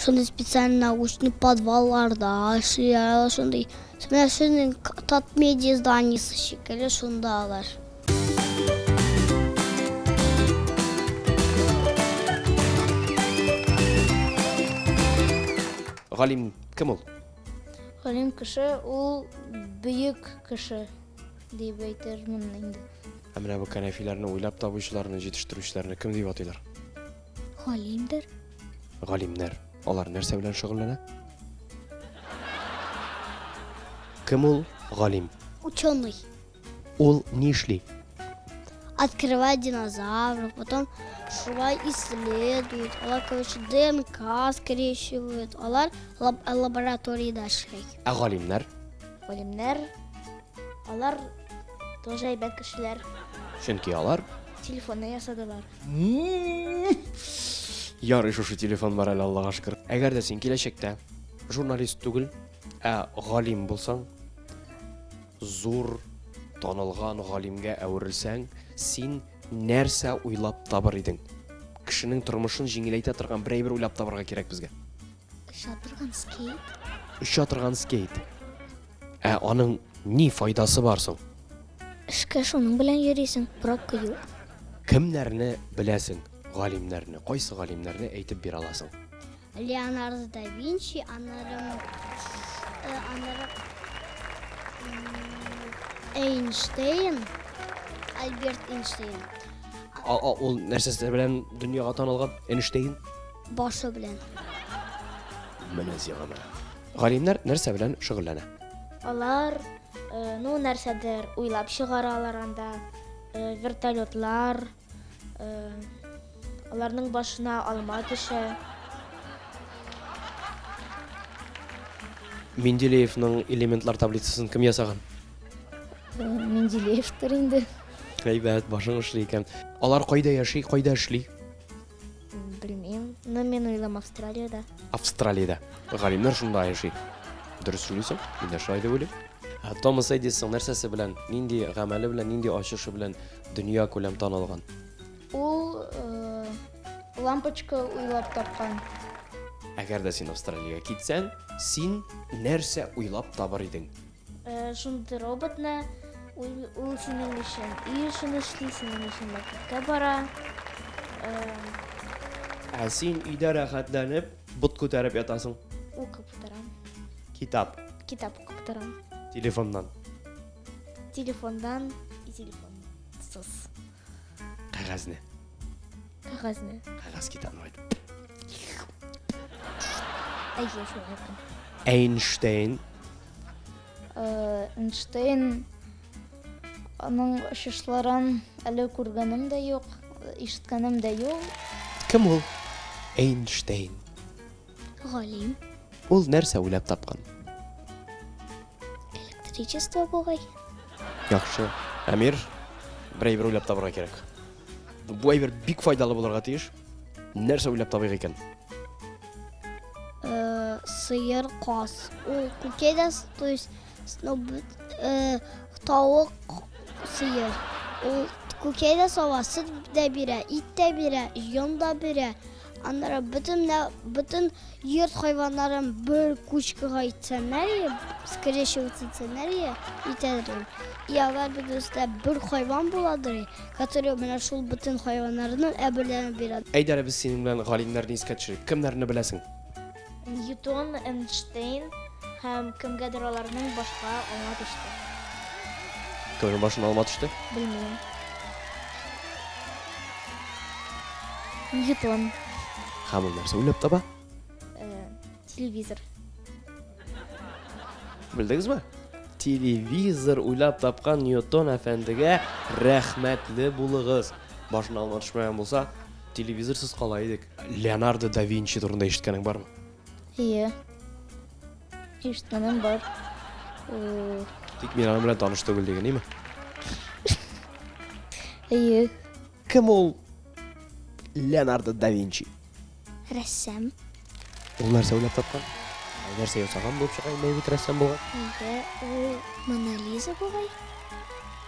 ошондой специальный научный подвалларда, ошондой менин Татмедиа зданиясы шекелли ошондалар. Галим ким ул? Галим кеше ул бөек кеше дип әйтермен инде. Менә бу кәнәфиләрне уйлап табучыларны, җитештерүчеләрне кем дип атыйлар? Галимдер. Галимнәр. Алар нәрсә белән шөгыльләнә? Кем ул? Галим. Ученый. Ул ни эшли? Открывает динозавров, потом шулай исследует. Алар, короче, ДНК скрещивают. Алар лабораторияда эшләй. Ә галимнәр? Галимнәр алар тоже әйбәт кешеләр. Чөнки алар Телефонны ясадылар. ярый шушы телефон бар әле, Аллага шөкер. Әгәр дә син киләчәктә журналист түгел, ә галим булсаң, зур танылган галимгә әверелсәң, син нәрсә уйлап табыр идең? Кешенең тормышын җиңеләйтә торган бер уйлап табарга кирәк безгә. Шатырган скейт. Оча торган скейт. Ә аның ни файдасы бар соң? Эшкә шуның белән йөрисең, пробка юк. Кемнәрне беләсең? Галимнәрне, кайсы галимнәрне әйтеп бирә аласың? Леонардо да Винчи, аннары Эйнштейн, Альберт Эйнштейн. Ул нәрсәсе белән дөньяга танылган? Эйнштейн? Башы белән. Менә зигаме. Галимнәр нәрсә белән шөгыльләнә? Алар нәрсәдер уйлап чыгаралар анда. Вертолетлар, аларның башына алма төшә. Менделеевның элементлар таблицасын кем ясаган? Менделеевтер инде. Әйбәт, башың эшли икән. Алар кайда яши, кайда эшли? Белмим, но мен уйлам Австралиядә. Австралиядә. Галимнәр шунда яши. Дөрес сөйлисең? Мин дә шулай дип уйлыйм. Томас Эдисон нәрсәсе белән, нинди гамәле белән, нинди ачышы белән дөнья күләм танылган? Ул лампочка уйлап тапкан. Әгәр дә син Австралиягә китсәң, син нәрсә уйлап табыр идең? Шундый роботны ул синең өчен эшен эшли, синең өчен мәктәпкә бара. Ә син өйдә рәхәтләнеп, бот күтәреп ятасың. Укып торам. Китап, Китап укып торам. телефоннан, Телефондан и телефонсыз. кәгазьне, Кәгазьне. кәгазь китапны әйт. Әйе, шулай. Эйнштейн Эйнштейн аның чышларын әле күргәнем дә юк, ишеткәнем дә юк. кем ул? Эйнштейн. Галим. Ул нәрсә уйлап тапкан? Электричество бугай. Яхшы. Әмир, бер уйлап табырга кирәк. Бу әйбер бик файдалы булырга тиеш. Нәрсә уйлап табыйк икән? Сыер, каз. Ул күкәйдә, то есть, тавык, сыер. Ул күкәйдә сава, сөт дә бирә, ит дә бирә, йон да бирә. Аннары bütün йорт хайваннарын бер кучкага итсәләр, скрещиваться итсәләр, итәләр. И алар бөтенсә бер хайван буладыр, который менә шул bütün хайваннарны әберләнеп бирә. Әйдәр без синең белән галимнәрне искә төшерик. Кемнәрне беләсең? Ньютон, Эйнштейн һәм кемгәдер аларның башка аңа төште. Кемнең башына алма төште? Белмим. Ньютон. Һәм ул нәрсә уйлап таба? Телевизор. Белдегезме? Телевизор уйлап тапкан Ньютон әфәндегә рәхмәтле булыгыз. Башына алма төшмәгән булса, телевизорсыз кала идек. Леонардо да Винчи турында ишеткәнең бармы? Ие. Ишеткәнем бар. Тик мин аның белән таныш түгел дигән, Ие. Кем ул? Леонардо да Винчи. Рәссам. Ул нәрсә уйлап тапкан? Нәрсә ясаган булып чыга, бит рәссам булган. Ие, ул Мона Лиза бугай.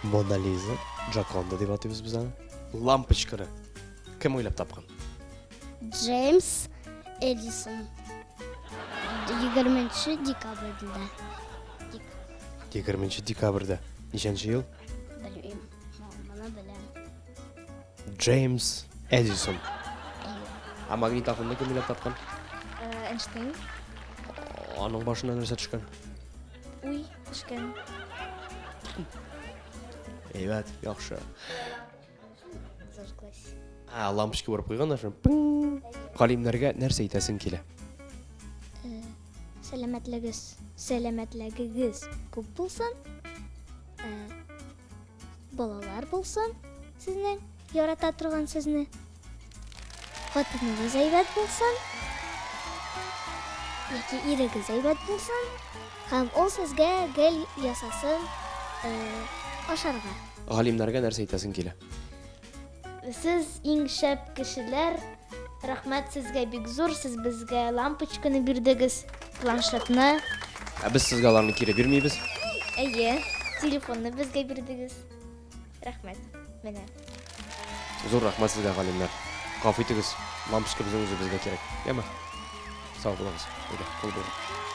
Мона Лиза, Джаконда дип атыйбыз без аны. Лампочканы кем уйлап тапкан? Джеймс Эдисон. 20 dekabrda. 20 dekabrda. Nechінші yıl? Bilmeyim. Bana bilem. James Edison. А магнитофонды кім ойлап тапқан? Эйнштейн. Аның башына нәрсе түшкән? Уй, төшкән. Әйбәт, яхшы. Зажглась. Лампочка барып қойған ашын. Пың! Галимнәргә нәрсә әйтәсең килә? Сәламәтлегегез күп булсын. Балалар булсын. Сезнең ярата торган сезне. Хатыныгыз әйбәт булсын. Яки ирегез әйбәт булсын. Һәм ул сезгә гел ясасын ашарга. Галимнәргә нәрсә әйтәсең килә? Сез иң шәп кешеләр. Рәхмәт сезгә бик зур. Сез безгә лампочканы бирдегез, планшетны. Без сезгә аларны кире бирмибез. Әйе, телефонны безгә бирдегез. Рәхмәт. Менә. Зур рәхмәт сезгә, галимнәр. Гафу итегез, лампочка безнең үзебезгә кирәк. Яма. Сау булыгыз. Кул булыгыз.